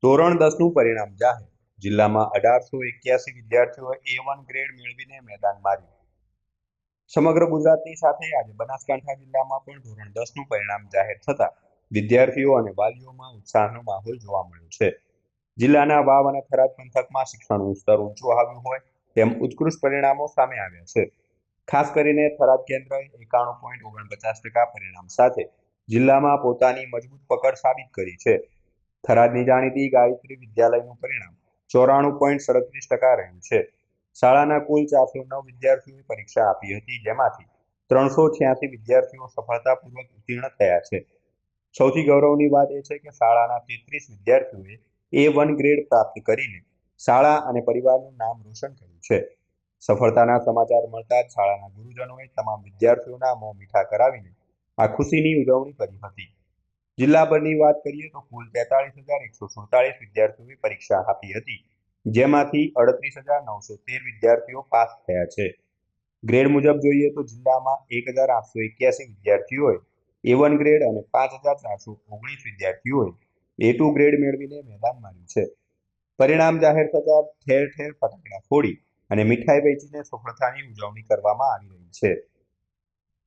ધોરણ 10નું પરિણામ જાહેર. જિલ્લામાં 1881 વિદ્યાર્થીઓએ A1 ગ્રેડ મેળવીને મેદાન માર્યું. સમગ્ર ગુજરાતની સાથે આજે બનાસકાંઠા જિલ્લામાં પણ ધોરણ 10નું પરિણામ જાહેર થતા વિદ્યાર્થીઓ અને વાલીઓમાં ઉત્સાહનો માહોલ જોવા મળ્યો છે. જિલ્લાના વાવ અને થરાદ પંથકમાં શિક્ષણનું સ્તર ઊંચું આવ્યું હોય તેમ ઉત્કૃષ્ટ પરિણામો સામે આવ્યા છે. ખાસ કરીને થરાદ કેન્દ્રએ 91.49% પરિણામ સાથે જિલ્લામાં પોતાની મજબૂત પકડ સાબિત કરી છે. થરાદની જાણીતી ગાયત્રી વિદ્યાલયનું પરિણામ 94.37% રહ્યું છે. શાળાના કુલ 409 વિદ્યાર્થીઓએ પરીક્ષા આપી હતી, જેમાંથી 386 વિદ્યાર્થીઓ સફળતાપૂર્વક ઉત્તીર્ણ થયા છે. સૌથી ગૌરવની વાત એ છે કે શાળાના 33 વિદ્યાર્થીઓએ A1 ગ્રેડ પ્રાપ્ત કરીને શાળા અને પરિવારનું નામ રોશન કર્યું છે. સફળતાના સમાચાર મળતા જ શાળાના ગુરુજનોએ તમામ વિદ્યાર્થીઓના મોં મીઠા કરાવીને આ ખુશીની ઉજવણી કરી હતી. જિલ્લાભરની વાત કરીએ તો કુલ 43,147 વિદ્યાર્થીઓએ પરીક્ષા આપી હતી, જેમાંથી 38,913 વિદ્યાર્થીઓ પાસ થયા છે. ગ્રેડ મુજબ જોઈએ તો જિલ્લામાં 1,881 વિદ્યાર્થીઓએ A1 ગ્રેડ અને 5,419 વિદ્યાર્થીઓએ A2 ગ્રેડ મેળવીને મેદાન માર્યું છે. પરિણામ જાહેર થતા ઠેર ઠેર ફટાકડા ફોડી અને મીઠાઈ વેચીને સફળતાની ઉજવણી કરવામાં આવી રહી છે.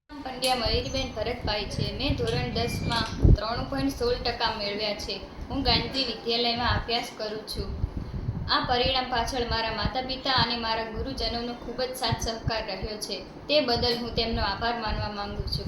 પંડ્યા મયુરીબેન ભરતભાઈ છે. મેં ધોરણ 10માં 93.16% મેળવ્યા છે. હું ગાંધી વિદ્યાલયમાં અભ્યાસ કરું છું. આ પરિણામ પાછળ મારા માતા પિતા અને મારા ગુરુજનોનો ખૂબ જ સાથ સહકાર રહ્યો છે. તે બદલ હું તેમનો આભાર માનવા માંગુ છું.